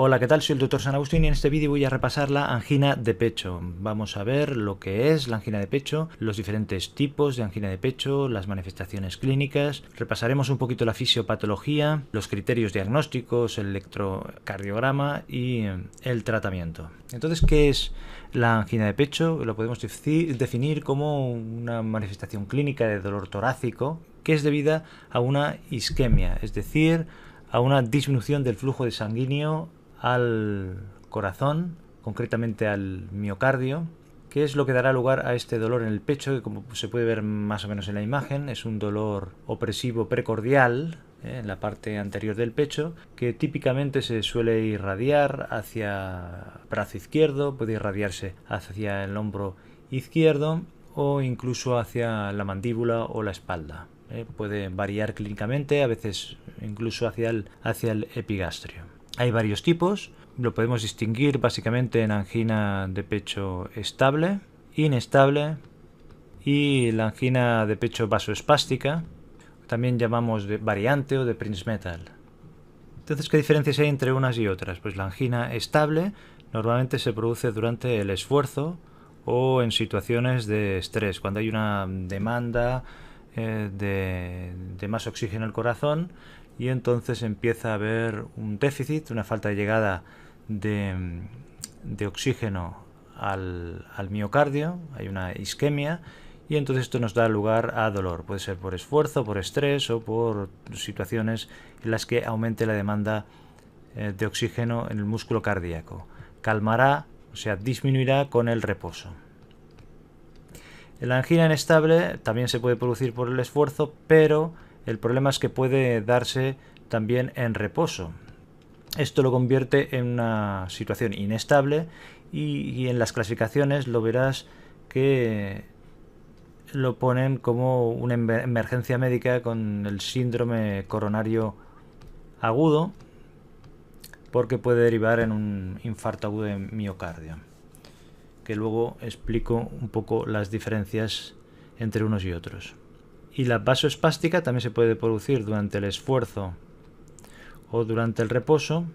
Hola, ¿qué tal? Soy el Dr. San Agustín y en este vídeo voy a repasar la angina de pecho. Vamos a ver lo que es la angina de pecho, los diferentes tipos de angina de pecho, las manifestaciones clínicas. Repasaremos un poquito la fisiopatología, los criterios diagnósticos, el electrocardiograma y el tratamiento. Entonces, ¿qué es la angina de pecho? Lo podemos definir como una manifestación clínica de dolor torácico que es debida a una isquemia, es decir, a una disminución del flujo sanguíneo al corazón, concretamente al miocardio, que es lo que dará lugar a este dolor en el pecho, que como se puede ver más o menos en la imagen, es un dolor opresivo precordial en la parte anterior del pecho, que típicamente se suele irradiar hacia el brazo izquierdo, puede irradiarse hacia el hombro izquierdo o incluso hacia la mandíbula o la espalda. Puede variar clínicamente, a veces incluso hacia el epigastrio. Hay varios tipos, lo podemos distinguir básicamente en angina de pecho estable, inestable y la angina de pecho vasoespástica, también llamamos de variante o de Prinzmetal. Entonces, ¿qué diferencias hay entre unas y otras? Pues la angina estable normalmente se produce durante el esfuerzo o en situaciones de estrés, cuando hay una demanda de más oxígeno al corazón y entonces empieza a haber un déficit, una falta de llegada de oxígeno al miocardio, hay una isquemia y entonces esto nos da lugar a dolor. Puede ser por esfuerzo, por estrés o por situaciones en las que aumente la demanda de oxígeno en el músculo cardíaco. Calmará, o sea, disminuirá con el reposo. La angina inestable también se puede producir por el esfuerzo, pero el problema es que puede darse también en reposo. Esto lo convierte en una situación inestable y en las clasificaciones lo verás que lo ponen como una emergencia médica con el síndrome coronario agudo porque puede derivar en un infarto agudo de miocardio, que luego explico un poco las diferencias entre unos y otros. Y la vasoespástica también se puede producir durante el esfuerzo o durante el reposo,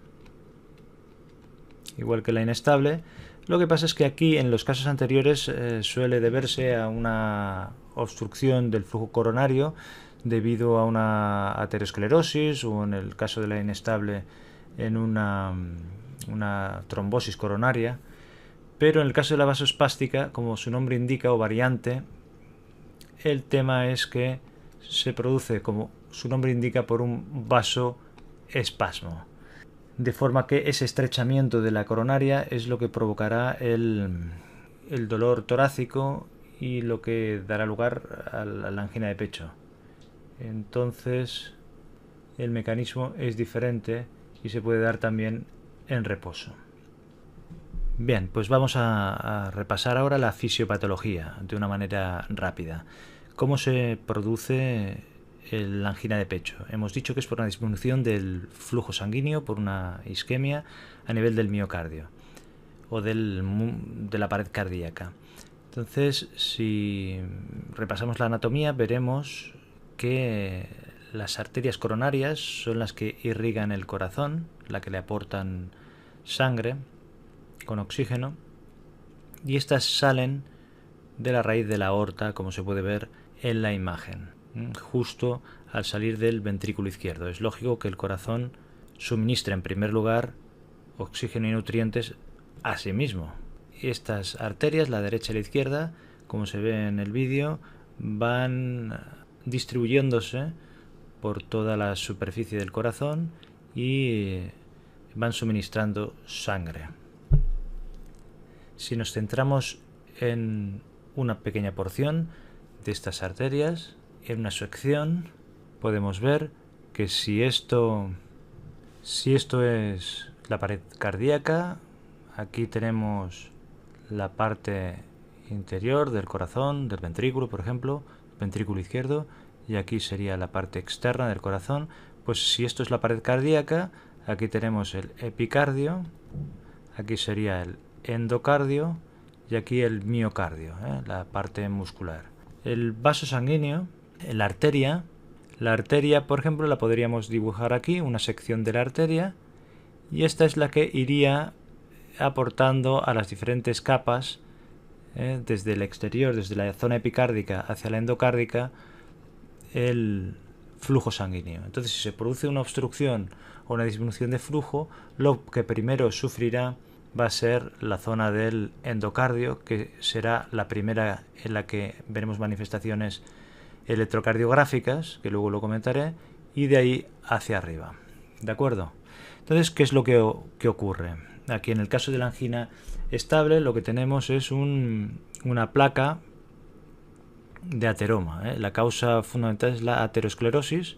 igual que la inestable. Lo que pasa es que aquí en los casos anteriores suele deberse a una obstrucción del flujo coronario debido a una aterosclerosis o en el caso de la inestable en una trombosis coronaria. Pero en el caso de la vasoespástica, como su nombre indica, o variante, el tema es que se produce, como su nombre indica, por un vasoespasmo. De forma que ese estrechamiento de la coronaria es lo que provocará el dolor torácico y lo que dará lugar a la angina de pecho. Entonces, el mecanismo es diferente y se puede dar también en reposo. Bien, pues vamos a repasar ahora la fisiopatología de una manera rápida. ¿Cómo se produce la angina de pecho? Hemos dicho que es por una disminución del flujo sanguíneo, por una isquemia a nivel del miocardio o de la pared cardíaca. Entonces, si repasamos la anatomía, veremos que las arterias coronarias son las que irrigan el corazón, las que le aportan sangre con oxígeno, y estas salen de la raíz de la aorta, como se puede ver en la imagen, justo al salir del ventrículo izquierdo. Es lógico que el corazón suministre en primer lugar oxígeno y nutrientes a sí mismo. Estas arterias, la derecha y la izquierda, como se ve en el vídeo, van distribuyéndose por toda la superficie del corazón y van suministrando sangre. Si nos centramos en una pequeña porción de estas arterias, en una sección, podemos ver que si esto es la pared cardíaca, aquí tenemos la parte interior del corazón, del ventrículo, por ejemplo, ventrículo izquierdo, y aquí sería la parte externa del corazón. Pues si esto es la pared cardíaca, aquí tenemos el epicardio, aquí sería el endocardio y aquí el miocardio, la parte muscular. El vaso sanguíneo, la arteria, por ejemplo, la podríamos dibujar aquí, una sección de la arteria, y esta es la que iría aportando a las diferentes capas, desde el exterior, desde la zona epicárdica hacia la endocárdica, el flujo sanguíneo. Entonces, si se produce una obstrucción o una disminución de flujo, lo que primero sufrirá va a ser la zona del endocardio, que será la primera en la que veremos manifestaciones electrocardiográficas, que luego lo comentaré, y de ahí hacia arriba. ¿De acuerdo? Entonces, ¿qué es lo que ocurre? Aquí en el caso de la angina estable lo que tenemos es una placa de ateroma. La causa fundamental es la aterosclerosis,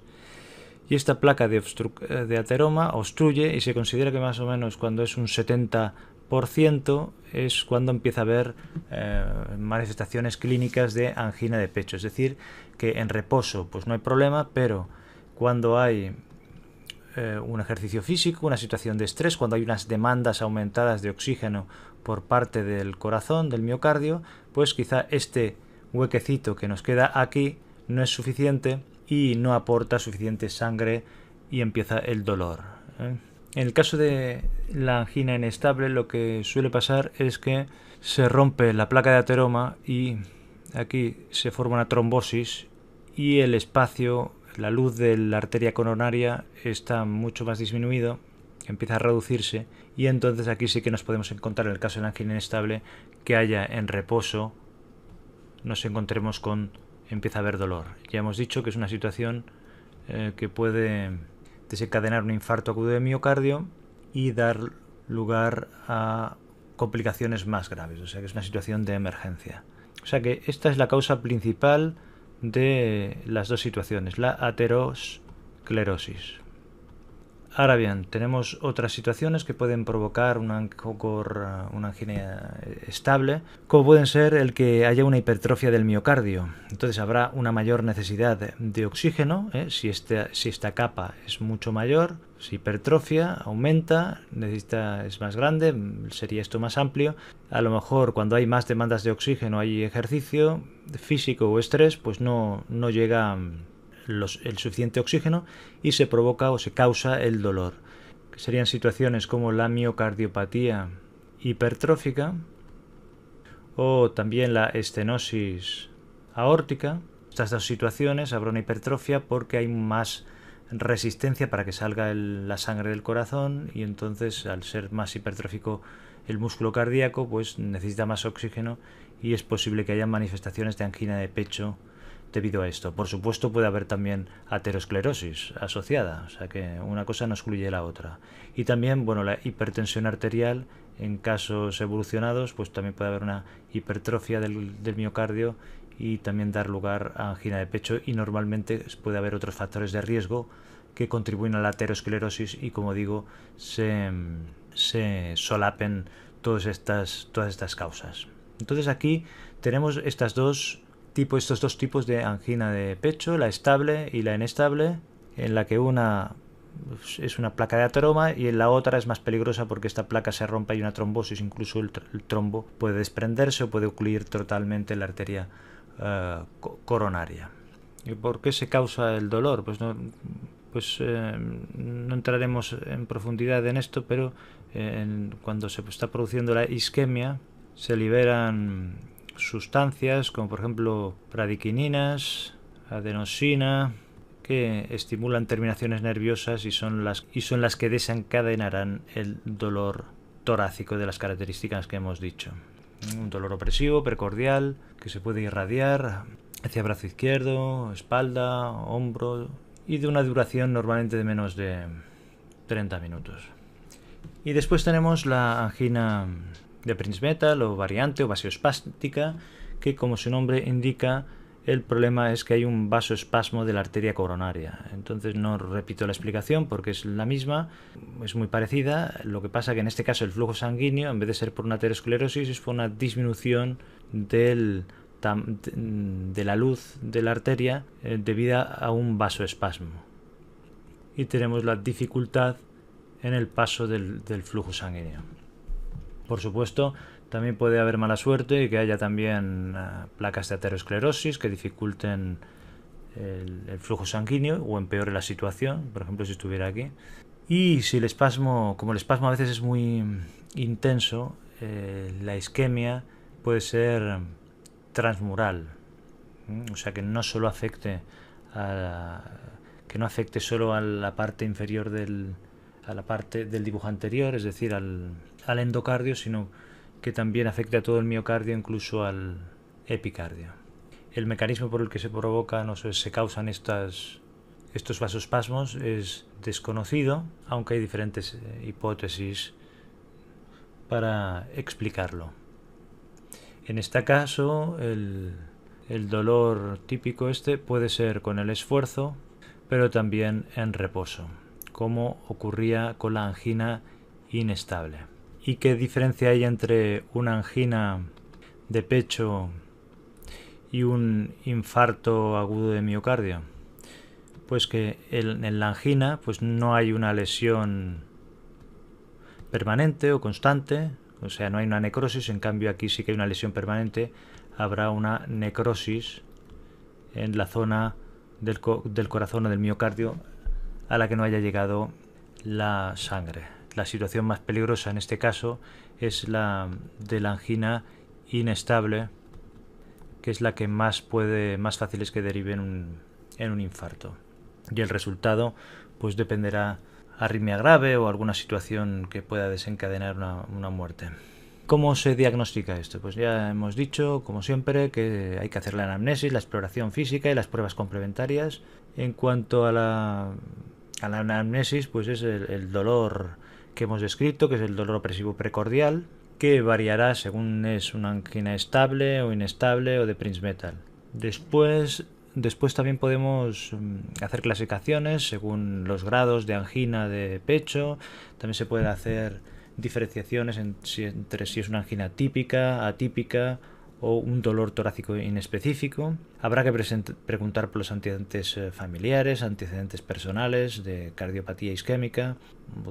y esta placa de ateroma obstruye, y se considera que más o menos cuando es un 70% es cuando empieza a haber manifestaciones clínicas de angina de pecho. Es decir, que en reposo pues no hay problema, pero cuando hay un ejercicio físico, una situación de estrés, cuando hay unas demandas aumentadas de oxígeno por parte del corazón, del miocardio, pues quizá este huequecito que nos queda aquí no es suficiente y no aporta suficiente sangre y empieza el dolor. En el caso de la angina inestable, lo que suele pasar es que se rompe la placa de ateroma y aquí se forma una trombosis, y el espacio, la luz de la arteria coronaria está mucho más disminuido, empieza a reducirse, y entonces aquí sí que nos podemos encontrar, en el caso de la angina inestable, que haya en reposo, nos encontremos con empieza a haber dolor. Ya hemos dicho que es una situación que puede desencadenar un infarto agudo de miocardio y dar lugar a complicaciones más graves, o sea que es una situación de emergencia. O sea que esta es la causa principal de las dos situaciones, la aterosclerosis. Ahora bien, tenemos otras situaciones que pueden provocar una angina estable, como pueden ser el que haya una hipertrofia del miocardio. Entonces habrá una mayor necesidad de oxígeno, si esta capa es mucho mayor, si hipertrofia aumenta, es más grande, sería esto más amplio. A lo mejor cuando hay más demandas de oxígeno, hay ejercicio físico o estrés, pues no llega el suficiente oxígeno y se provoca o se causa el dolor. Serían situaciones como la miocardiopatía hipertrófica o también la estenosis aórtica. Estas dos situaciones habrá una hipertrofia porque hay más resistencia para que salga la sangre del corazón, y entonces al ser más hipertrófico el músculo cardíaco pues necesita más oxígeno, y es posible que haya manifestaciones de angina de pecho debido a esto. Por supuesto puede haber también aterosclerosis asociada, o sea que una cosa no excluye la otra. Y también, bueno, la hipertensión arterial, en casos evolucionados, pues también puede haber una hipertrofia del miocardio y también dar lugar a angina de pecho, y normalmente puede haber otros factores de riesgo que contribuyen a la aterosclerosis y, como digo, se solapen todas estas causas. Entonces aquí tenemos estos dos tipos de angina de pecho, la estable y la inestable, en la que una es una placa de ateroma y en la otra es más peligrosa porque esta placa se rompe, hay una trombosis, incluso el trombo puede desprenderse o puede ocluir totalmente la arteria coronaria. ¿Y por qué se causa el dolor? Pues no entraremos en profundidad en esto, pero cuando se está produciendo la isquemia se liberan sustancias como por ejemplo bradiquininas, adenosina, que estimulan terminaciones nerviosas y son las que desencadenarán el dolor torácico de las características que hemos dicho. Un dolor opresivo, precordial, que se puede irradiar hacia brazo izquierdo, espalda, hombro, y de una duración normalmente de menos de 30 minutos. Y después tenemos la angina de Prinzmetal o variante o vasoespástica, que como su nombre indica, el problema es que hay un vasoespasmo de la arteria coronaria. Entonces no repito la explicación porque es la misma, es muy parecida. Lo que pasa que en este caso el flujo sanguíneo, en vez de ser por una aterosclerosis, es por una disminución de la luz de la arteria debido a un vasoespasmo. Y tenemos la dificultad en el paso del flujo sanguíneo. Por supuesto, también puede haber mala suerte y que haya también placas de aterosclerosis que dificulten el flujo sanguíneo o empeore la situación, por ejemplo si estuviera aquí. Y si el espasmo, como el espasmo a veces es muy intenso, la isquemia puede ser transmural, o sea que no solo afecte que no afecte solo a la parte inferior a la parte del dibujo anterior, es decir, al endocardio, sino que también afecte a todo el miocardio, incluso al epicardio. El mecanismo por el que se provocan o se causan estos vasospasmos es desconocido, aunque hay diferentes hipótesis para explicarlo. En este caso, el dolor típico puede ser con el esfuerzo, pero también en reposo, como ocurría con la angina inestable. ¿Y qué diferencia hay entre una angina de pecho y un infarto agudo de miocardio? Pues que en la angina pues no hay una lesión permanente o constante, o sea, no hay una necrosis. En cambio aquí sí que hay una lesión permanente, habrá una necrosis en la zona del corazón o del miocardio a la que no haya llegado la sangre. La situación más peligrosa en este caso es la de la angina inestable, que es la que más fácil es que derive en un infarto. Y el resultado pues dependerá arritmia grave o alguna situación que pueda desencadenar una muerte. ¿Cómo se diagnostica esto? Pues ya hemos dicho, como siempre, que hay que hacer la anamnesis, la exploración física y las pruebas complementarias. En cuanto a la anamnesis, pues es el dolor que hemos descrito, que es el dolor opresivo precordial, que variará según es una angina estable o inestable o de Prinzmetal. Después también podemos hacer clasificaciones según los grados de angina de pecho. También se puede hacer diferenciaciones entre si es una angina típica, atípica o un dolor torácico inespecífico. Habrá que preguntar por los antecedentes familiares, antecedentes personales de cardiopatía isquémica,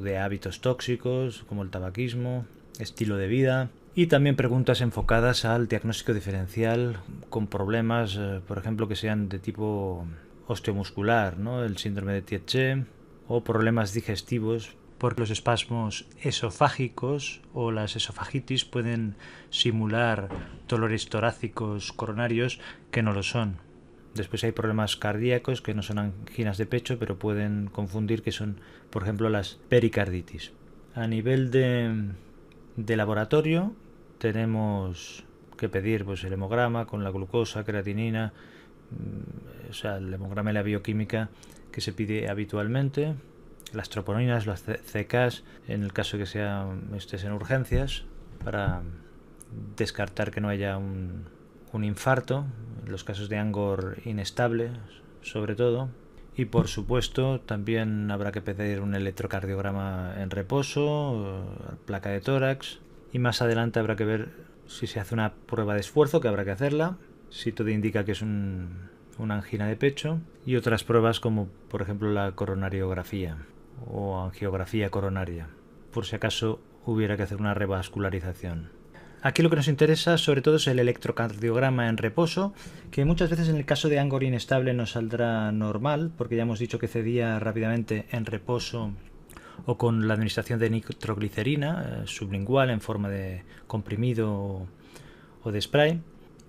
de hábitos tóxicos como el tabaquismo, estilo de vida. Y también preguntas enfocadas al diagnóstico diferencial con problemas, por ejemplo, que sean de tipo osteomuscular, ¿no? El síndrome de Tietze, o problemas digestivos, porque los espasmos esofágicos o las esofagitis pueden simular dolores torácicos coronarios que no lo son. Después hay problemas cardíacos que no son anginas de pecho, pero pueden confundir que son, por ejemplo, las pericarditis. A nivel de laboratorio tenemos que pedir pues el hemograma con la glucosa, creatinina, o sea, el hemograma y la bioquímica que se pide habitualmente, las troponinas, las CKs, en el caso que estés en urgencias, para descartar que no haya un infarto, en los casos de Angor inestable, sobre todo. Y por supuesto también habrá que pedir un electrocardiograma en reposo, placa de tórax, y más adelante habrá que ver si se hace una prueba de esfuerzo, que habrá que hacerla, si todo indica que es una angina de pecho, y otras pruebas como por ejemplo la coronariografía o angiografía coronaria, por si acaso hubiera que hacer una revascularización. Aquí lo que nos interesa sobre todo es el electrocardiograma en reposo, que muchas veces en el caso de Angor inestable nos saldrá normal, porque ya hemos dicho que cedía rápidamente en reposo o con la administración de nitroglicerina sublingual en forma de comprimido o de spray.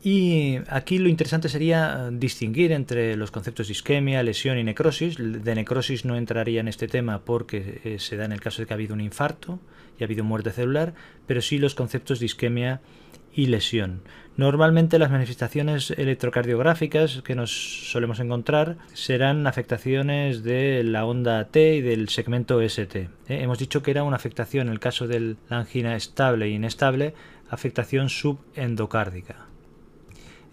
Y aquí lo interesante sería distinguir entre los conceptos de isquemia, lesión y necrosis. De necrosis no entraría en este tema porque se da en el caso de que ha habido un infarto y ha habido muerte celular, pero sí los conceptos de isquemia y lesión. Normalmente las manifestaciones electrocardiográficas que nos solemos encontrar serán afectaciones de la onda T y del segmento ST. Hemos dicho que era una afectación, en el caso de la angina estable e inestable, afectación subendocárdica.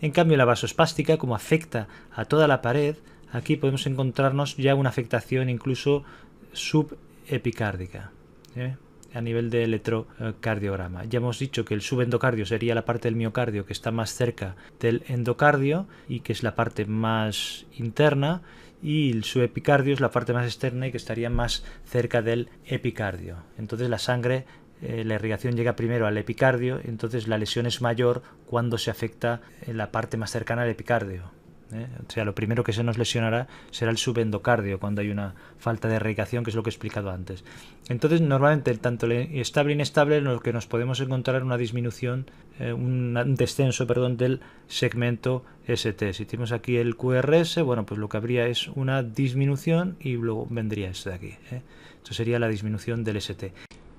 En cambio, la vasospástica, como afecta a toda la pared, aquí podemos encontrarnos ya una afectación incluso subepicárdica, a nivel de electrocardiograma. Ya hemos dicho que el subendocardio sería la parte del miocardio que está más cerca del endocardio y que es la parte más interna, y el subepicardio es la parte más externa y que estaría más cerca del epicardio. Entonces la sangre, la irrigación llega primero al epicardio, entonces la lesión es mayor cuando se afecta en la parte más cercana al epicardio. O sea, lo primero que se nos lesionará será el subendocardio cuando hay una falta de irrigación, que es lo que he explicado antes. Entonces, normalmente, tanto estable e inestable, en lo que nos podemos encontrar una disminución, un descenso, perdón, del segmento ST. Si tenemos aquí el QRS, bueno, pues lo que habría es una disminución y luego vendría esto de aquí. Esto sería la disminución del ST.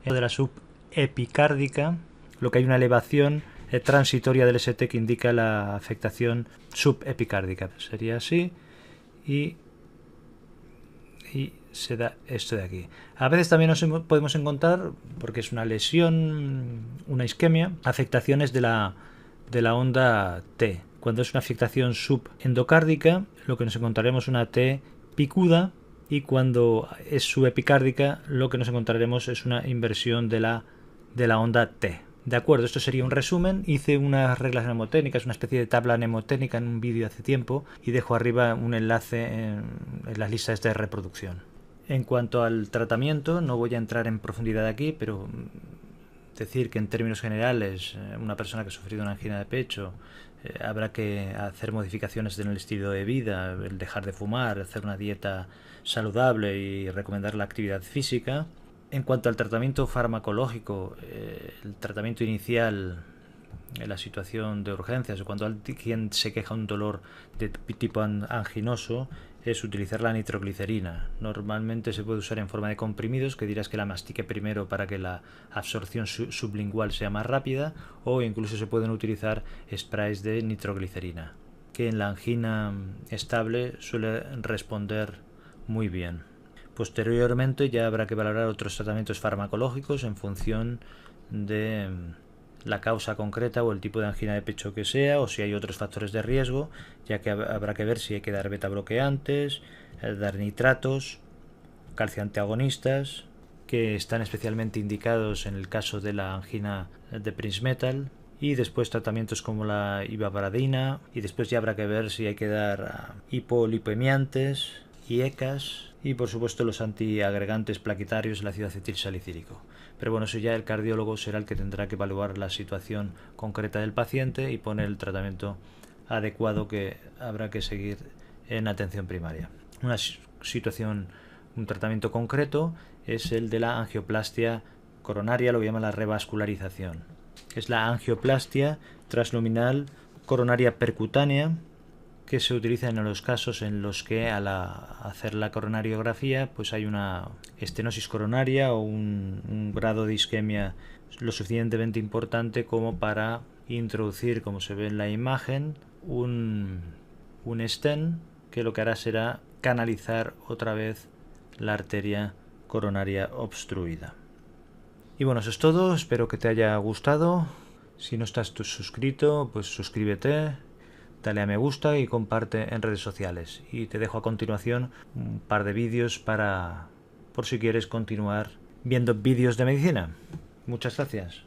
De la subepicárdica, lo que hay una elevación transitoria del ST que indica la afectación subepicárdica. Sería así y se da esto de aquí. A veces también nos podemos encontrar, porque es una lesión, una isquemia, afectaciones de la onda T. Cuando es una afectación subendocárdica, lo que nos encontraremos es una T picuda, y cuando es subepicárdica, lo que nos encontraremos es una inversión de la onda T. De acuerdo, esto sería un resumen. Hice unas reglas mnemotécnicas, una especie de tabla mnemotécnica en un vídeo hace tiempo, y dejo arriba un enlace en las listas de reproducción. En cuanto al tratamiento, no voy a entrar en profundidad aquí, pero decir que en términos generales, una persona que ha sufrido una angina de pecho, habrá que hacer modificaciones en el estilo de vida, el dejar de fumar, hacer una dieta saludable y recomendar la actividad física. En cuanto al tratamiento farmacológico, el tratamiento inicial en la situación de urgencias o cuando alguien se queja de un dolor de tipo anginoso, es utilizar la nitroglicerina. Normalmente se puede usar en forma de comprimidos, que dirás que la mastique primero para que la absorción sublingual sea más rápida, o incluso se pueden utilizar sprays de nitroglicerina, que en la angina estable suele responder muy bien. Posteriormente ya habrá que valorar otros tratamientos farmacológicos en función de la causa concreta o el tipo de angina de pecho que sea, o si hay otros factores de riesgo, ya que habrá que ver si hay que dar beta bloqueantes, dar nitratos, calcio antagonistas, que están especialmente indicados en el caso de la angina de Prinzmetal, y después tratamientos como la ivabradina, y después ya habrá que ver si hay que dar hipolipemiantes y ECAs, y por supuesto los antiagregantes plaquetarios, el ácido acetilsalicílico. Pero bueno, eso ya el cardiólogo será el que tendrá que evaluar la situación concreta del paciente y poner el tratamiento adecuado que habrá que seguir en atención primaria. Un tratamiento concreto es el de la angioplastia coronaria, lo que llama la revascularización. Es la angioplastia transluminal coronaria percutánea, que se utiliza en los casos en los que al hacer la coronariografía pues hay una estenosis coronaria o un grado de isquemia lo suficientemente importante como para introducir, como se ve en la imagen, un stent que lo que hará será canalizar otra vez la arteria coronaria obstruida. Y bueno, eso es todo, espero que te haya gustado. Si no estás suscrito, pues suscríbete, dale a me gusta y comparte en redes sociales. Y te dejo a continuación un par de vídeos por si quieres continuar viendo vídeos de medicina. Muchas gracias.